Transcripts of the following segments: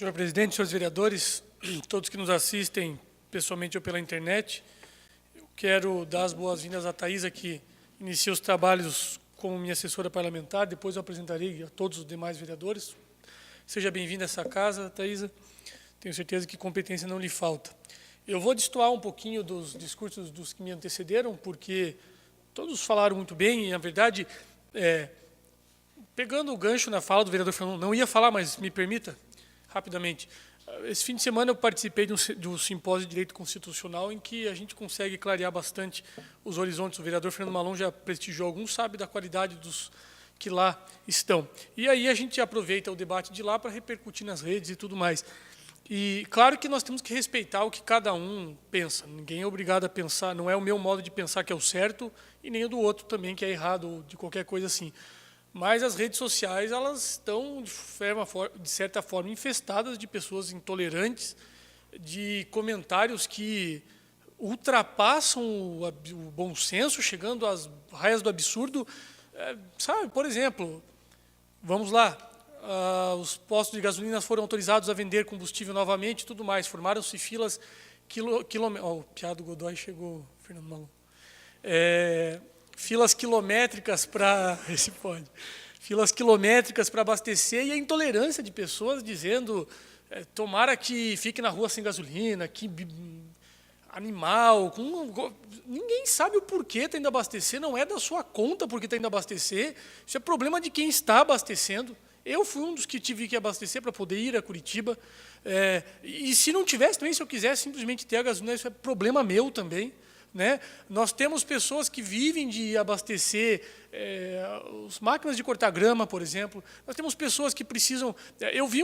Senhor presidente, senhores vereadores, todos que nos assistem pessoalmente ou pela internet, eu quero dar as boas-vindas à Thaisa, que inicia os trabalhos como minha assessora parlamentar, depois eu apresentarei a todos os demais vereadores. Seja bem-vinda a essa casa, Thaisa, tenho certeza que competência não lhe falta. Eu vou destoar um pouquinho dos discursos dos que me antecederam, porque todos falaram muito bem, e, na verdade, pegando o gancho na fala do vereador Fernando, não ia falar, mas me permita, rapidamente. Esse fim de semana eu participei de um simpósio de direito constitucional em que a gente consegue clarear bastante os horizontes. O vereador Fernando Malon já prestigiou alguns, sabe da qualidade dos que lá estão. E aí a gente aproveita o debate de lá para repercutir nas redes e tudo mais. E claro que nós temos que respeitar o que cada um pensa. Ninguém é obrigado a pensar, não é o meu modo de pensar que é o certo e nem o do outro também que é errado ou de qualquer coisa assim. Mas as redes sociais, elas estão, de certa forma, infestadas de pessoas intolerantes, de comentários que ultrapassam o bom senso, chegando às raias do absurdo. Sabe, por exemplo, vamos lá, os postos de gasolina foram autorizados a vender combustível novamente e tudo mais, formaram-se filas quilométricas. O piado Godoy chegou, Fernando Malon. Filas quilométricas para filas quilométricas para abastecer, e a intolerância de pessoas dizendo tomara que fique na rua sem gasolina, que animal, ninguém sabe o porquê está indo abastecer, não é da sua conta porque está indo abastecer, isso é problema de quem está abastecendo. Eu fui um dos que tive que abastecer para poder ir a Curitiba, e se não tivesse também, se eu quisesse simplesmente ter a gasolina, isso é problema meu também. Né? Nós temos pessoas que vivem de abastecer as máquinas de cortar grama, por exemplo. Nós temos pessoas que precisam... Eu vi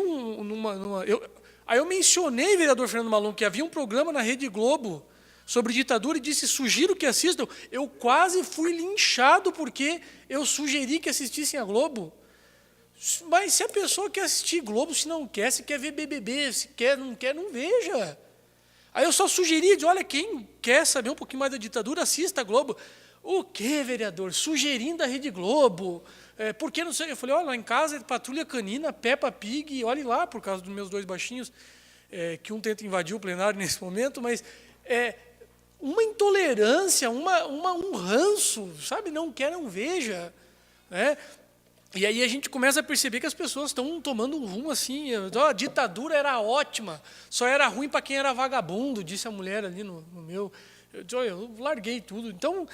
aí eu mencionei, vereador Fernando Malon, que havia um programa na Rede Globo sobre ditadura e disse, sugiro que assistam. Eu quase fui linchado porque eu sugeri que assistissem a Globo. Mas se a pessoa quer assistir Globo, se não quer, se quer ver BBB, se quer, não veja. Aí eu só sugeri, olha, quem quer saber um pouquinho mais da ditadura, assista a Globo. O quê, vereador? Sugerindo a Rede Globo. Por que não sei? Eu falei, olha, lá em casa é Patrulha Canina, Peppa Pig, olhe lá, por causa dos meus dois baixinhos, que um tenta invadir o plenário nesse momento, mas uma intolerância, um ranço, sabe? Não quer, não veja. Né? E aí a gente começa a perceber que as pessoas estão tomando um rumo assim, a ditadura era ótima, só era ruim para quem era vagabundo, disse a mulher ali no meu. Eu larguei tudo. Então,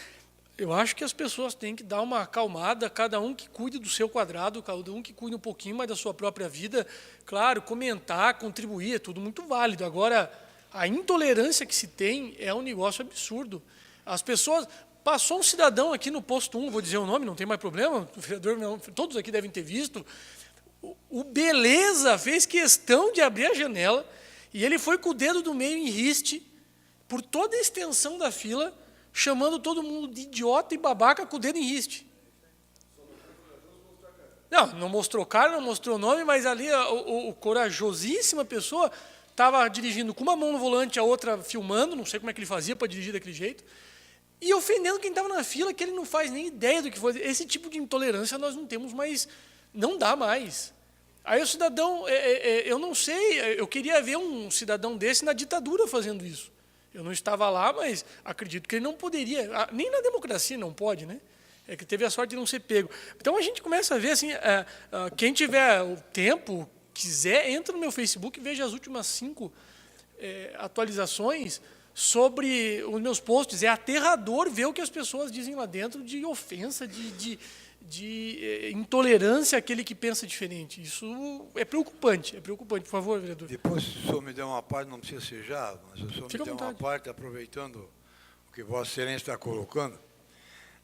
eu acho que as pessoas têm que dar uma acalmada, cada um que cuide do seu quadrado, cada um que cuide um pouquinho mais da sua própria vida. Claro, comentar, contribuir, é tudo muito válido. Agora, a intolerância que se tem é um negócio absurdo. As pessoas... Passou um cidadão aqui no posto 1, vou dizer o nome, não tem mais problema, o vereador, todos aqui devem ter visto. O Beleza fez questão de abrir a janela e ele foi com o dedo do meio em riste por toda a extensão da fila, chamando todo mundo de idiota e babaca com o dedo em riste. Não mostrou cara, não mostrou nome, mas ali o corajosíssima pessoa estava dirigindo com uma mão no volante, a outra filmando, não sei como é que ele fazia para dirigir daquele jeito, e ofendendo quem estava na fila, que ele não faz nem ideia do que foi. Esse tipo de intolerância nós não temos mais, não dá mais. Aí o cidadão, eu não sei, eu queria ver um cidadão desse na ditadura fazendo isso. Eu não estava lá, mas acredito que ele não poderia, nem na democracia não pode, né? É que teve a sorte de não ser pego. Então a gente começa a ver, assim, quem tiver o tempo, quiser, entra no meu Facebook e veja as últimas 5 atualizações sobre os meus posts. É aterrador ver o que as pessoas dizem lá dentro de ofensa, de intolerância àquele que pensa diferente. Isso é preocupante, Por favor, vereador. Depois, se o senhor me der uma parte, não precisa ser já, mas o senhor me der uma parte, aproveitando o que Vossa Excelência está colocando.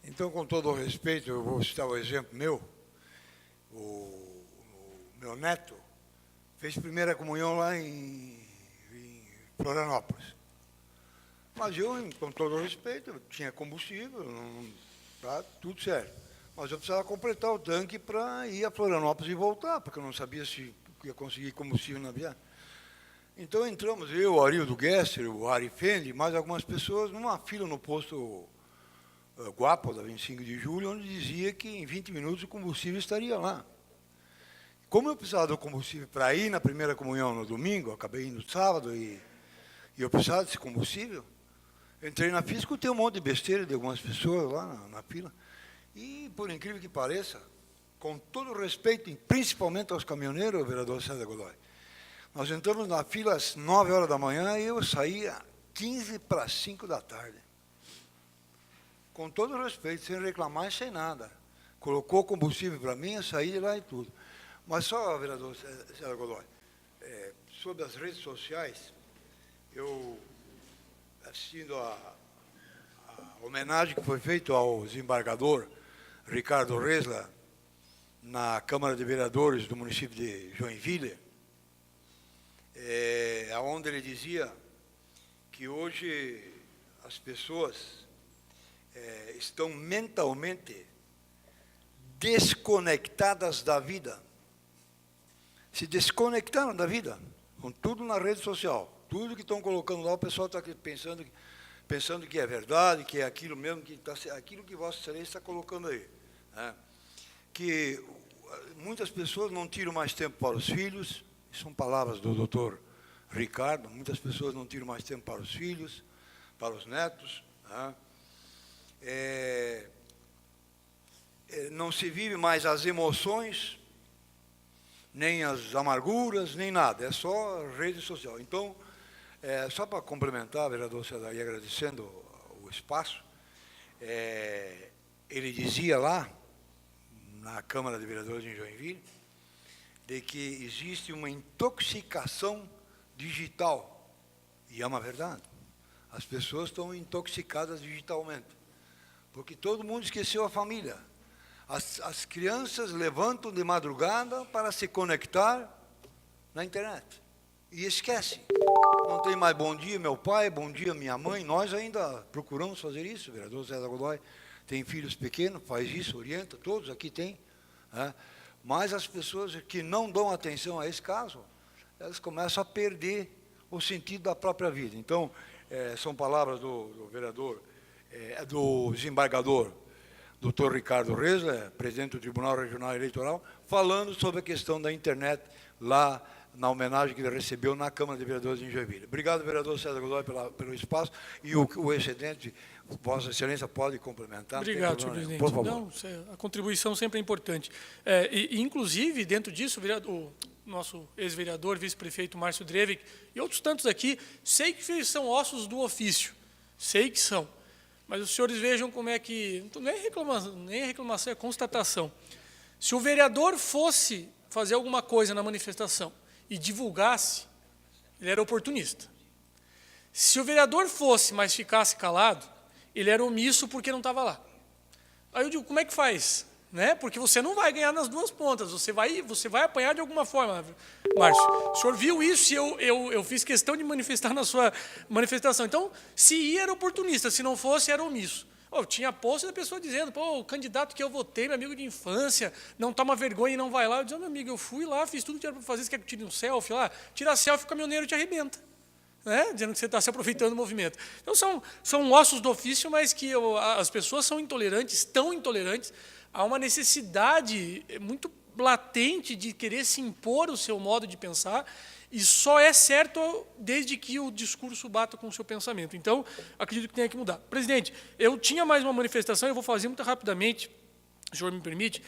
Então, com todo o respeito, eu vou citar o exemplo meu. O meu neto fez primeira comunhão lá em Florianópolis. Mas eu, com todo o respeito, eu tinha combustível, tá, tudo certo. Mas eu precisava completar o tanque para ir a Florianópolis e voltar, porque eu não sabia se ia conseguir combustível na viagem. Então entramos, eu, o Arildo Gesser, o Ari Fendi, mais algumas pessoas, numa fila no posto Guapo, da 25 de julho, onde dizia que em 20 minutos o combustível estaria lá. como eu precisava do combustível para ir na primeira comunhão no domingo, acabei indo no sábado e eu precisava desse combustível, entrei na fila, escutei um monte de besteira de algumas pessoas lá na fila, e, por incrível que pareça, com todo respeito, principalmente aos caminhoneiros, vereador César Godoy, nós entramos na fila às 9 horas da manhã e eu saí às 15 para 5 da tarde. Com todo respeito, sem reclamar e sem nada. Colocou combustível para mim, eu saí de lá e tudo. Mas só, vereador César Godoy, sobre as redes sociais, eu, assistindo a homenagem que foi feita ao desembargador Ricardo Resla, na Câmara de Vereadores do município de Joinville, onde ele dizia que hoje as pessoas estão mentalmente desconectadas da vida. Se desconectaram da vida, com tudo na rede social. Tudo que estão colocando lá, o pessoal está pensando que é verdade, que é aquilo mesmo, aquilo que Vossa Excelência está colocando aí. Né? Que muitas pessoas não tiram mais tempo para os filhos, são palavras do doutor Ricardo, muitas pessoas não tiram mais tempo para os filhos, para os netos. Né? Não se vive mais as emoções, nem as amarguras, nem nada, é só rede social. Então, só para complementar, vereador César, e agradecendo o espaço, ele dizia lá, na Câmara de Vereadores em Joinville, de que existe uma intoxicação digital, e é uma verdade. As pessoas estão intoxicadas digitalmente, porque todo mundo esqueceu a família. As crianças levantam de madrugada para se conectar na internet, e esquecem. Não tem mais bom dia, meu pai, bom dia, minha mãe. Nós ainda procuramos fazer isso, o vereador César Godoy tem filhos pequenos, faz isso, orienta, todos aqui têm. Né? Mas as pessoas que não dão atenção a esse caso, elas começam a perder o sentido da própria vida. Então, são palavras do vereador, do desembargador, doutor Ricardo Resla, presidente do Tribunal Regional Eleitoral, falando sobre a questão da internet lá na homenagem que ele recebeu na Câmara de Vereadores em Joinville. Obrigado, vereador César Godoy, pelo espaço, e o excedente, Vossa Excelência pode complementar. Obrigado, senhor presidente. Por favor. Não, a contribuição sempre é importante. Inclusive, dentro disso, o nosso ex-vereador, vice-prefeito Márcio Drevik, e outros tantos aqui, sei que são ossos do ofício, sei que são, mas os senhores vejam como é que, nem reclamação, é constatação. Se o vereador fosse fazer alguma coisa na manifestação e divulgasse, ele era oportunista. Se o vereador fosse, mas ficasse calado, ele era omisso porque não estava lá. Aí eu digo, como é que faz? Né? Porque você não vai ganhar nas duas pontas, você vai apanhar de alguma forma. Márcio, o senhor viu isso e eu fiz questão de manifestar na sua manifestação. Então, se ia, era oportunista, se não fosse, era omisso. Tinha post da pessoa dizendo, o candidato que eu votei, meu amigo de infância, não toma vergonha e não vai lá. Eu dizia, meu amigo, eu fui lá, fiz tudo que era para fazer, você quer que eu tire um selfie lá? Tira selfie, o caminhoneiro te arrebenta. Né? Dizendo que você está se aproveitando do movimento. Então, são ossos do ofício, mas que as pessoas são intolerantes, tão intolerantes, há uma necessidade muito latente de querer se impor o seu modo de pensar, e só é certo desde que o discurso bata com o seu pensamento. Então, acredito que tenha que mudar. Presidente, eu tinha mais uma manifestação, eu vou fazer muito rapidamente, se o senhor me permite,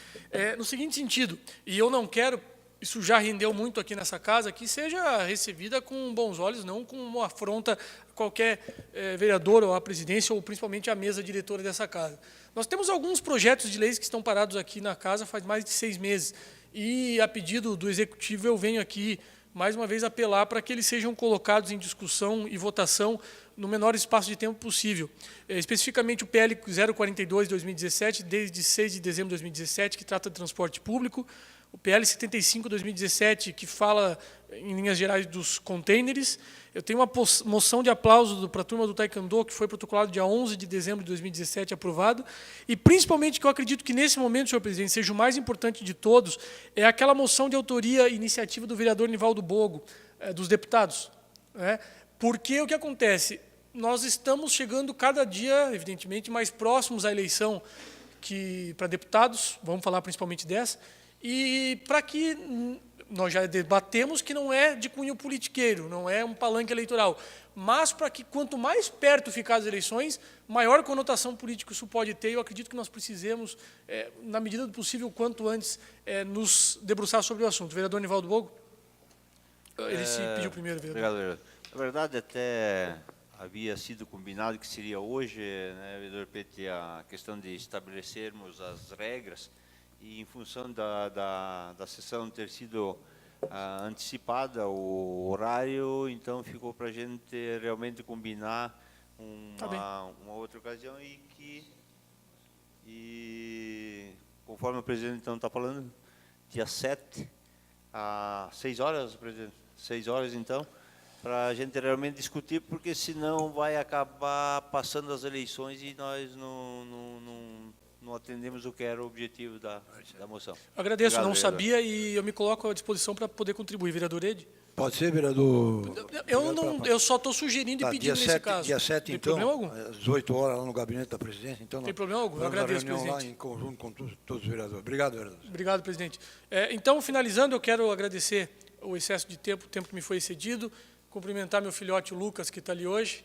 no seguinte sentido, e eu não quero, isso já rendeu muito aqui nessa casa, que seja recebida com bons olhos, não com uma afronta a qualquer vereador ou à presidência, ou principalmente à mesa diretora dessa casa. Nós temos alguns projetos de leis que estão parados aqui na casa faz mais de 6 meses, e a pedido do Executivo eu venho aqui mais uma vez apelar para que eles sejam colocados em discussão e votação no menor espaço de tempo possível. Especificamente o PL 042 de 2017, desde 6 de dezembro de 2017, que trata de transporte público, o PL 75 de 2017, que fala, em linhas gerais, dos contêineres. Eu tenho uma moção de aplauso para a turma do Taekwondo, que foi protocolado dia 11 de dezembro de 2017, aprovado. E, principalmente, que eu acredito que, nesse momento, senhor presidente, seja o mais importante de todos, é aquela moção de autoria e iniciativa do vereador Nivaldo Bogo, dos deputados. Né? Porque o que acontece? Nós estamos chegando cada dia, evidentemente, mais próximos à eleição para deputados, vamos falar principalmente dessa, E para que nós já debatemos que não é de cunho politiqueiro, não é um palanque eleitoral, mas para que quanto mais perto ficar as eleições, maior conotação política isso pode ter. Eu acredito que nós precisemos, na medida do possível, quanto antes, nos debruçar sobre o assunto. Vereador Nivaldo Bogo? Ele se pediu primeiro, vereador. Obrigado, vereador. Na verdade, até havia sido combinado que seria hoje, né, vereador Petit, a questão de estabelecermos as regras, e em função da sessão ter sido antecipada o horário, então ficou para a gente realmente combinar uma outra ocasião e conforme o presidente então está falando, dia 7, às 6 horas, presidente, 6 horas então, para a gente realmente discutir, porque senão vai acabar passando as eleições e nós não atendemos o que era o objetivo da moção. Agradeço, Obrigado, não vereador. sabia e eu me coloco à disposição para poder contribuir. Vereador Ede? Pode ser, vereador? Eu só estou sugerindo e pedindo nesse caso. Dia 7, Tem então, problema algum? às 18 horas, lá no gabinete da presidência. Então, Tem problema algum? Eu vamos à agradeço, reunião lá presidente. em conjunto com todos os vereadores. Obrigado, vereador. Obrigado, presidente. Então, finalizando, eu quero agradecer o excesso de tempo, o tempo que me foi excedido, cumprimentar meu filhote, o Lucas, que está ali hoje.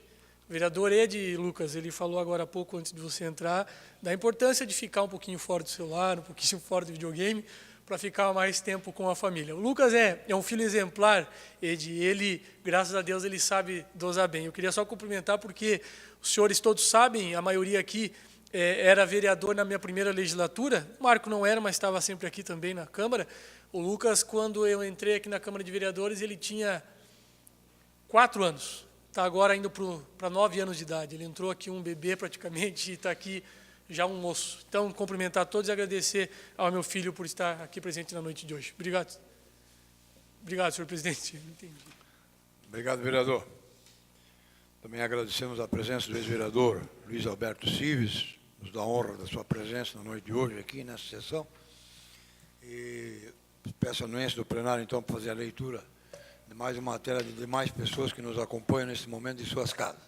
O vereador Ede, Lucas, ele falou agora há pouco, antes de você entrar, da importância de ficar um pouquinho fora do celular, um pouquinho fora do videogame, para ficar mais tempo com a família. O Lucas é um filho exemplar, Ede, ele, graças a Deus, ele sabe dosar bem. Eu queria só cumprimentar porque os senhores todos sabem, a maioria aqui era vereador na minha primeira legislatura, o Marco não era, mas estava sempre aqui também na Câmara. O Lucas, quando eu entrei aqui na Câmara de Vereadores, ele tinha 4 anos. Está agora indo para 9 anos de idade. Ele entrou aqui um bebê praticamente e está aqui já um moço. Então, cumprimentar a todos e agradecer ao meu filho por estar aqui presente na noite de hoje. Obrigado. Obrigado, senhor presidente. Entendi. Obrigado, vereador. Também agradecemos a presença do ex-vereador Luiz Alberto Cives, nos dá honra da sua presença na noite de hoje aqui nessa sessão. E peço a anuência do plenário, então, para fazer a leitura de mais uma matéria de demais pessoas que nos acompanham nesse momento em suas casas.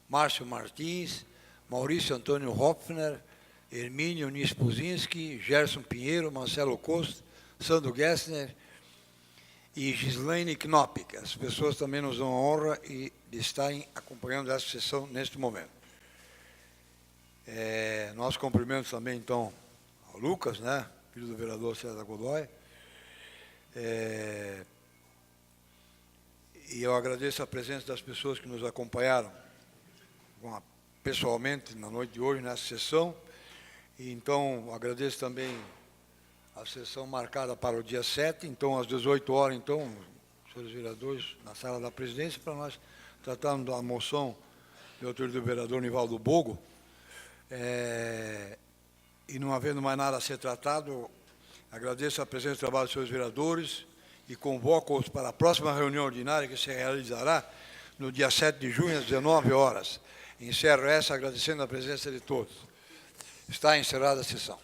Márcio Martins, Maurício Antônio Hopfner, Hermínio Nispuzinski, Gerson Pinheiro, Marcelo Costa, Sandro Gessner e Gislaine Knopp. As pessoas também nos dão a honra de estarem acompanhando essa sessão neste momento. Nós cumprimentamos também, então, ao Lucas, né, filho do vereador César Godoy. E eu agradeço a presença das pessoas que nos acompanharam pessoalmente na noite de hoje, nessa sessão. E, então, agradeço também a sessão marcada para o dia 7, então, às 18 horas, então, senhores vereadores, na sala da presidência, para nós tratarmos da moção de autoria do vereador Nivaldo Bogo. E não havendo mais nada a ser tratado, agradeço a presença do trabalho dos senhores vereadores e convoco-os para a próxima reunião ordinária que se realizará no dia 7 de junho, às 19 horas. Encerro essa agradecendo a presença de todos. Está encerrada a sessão.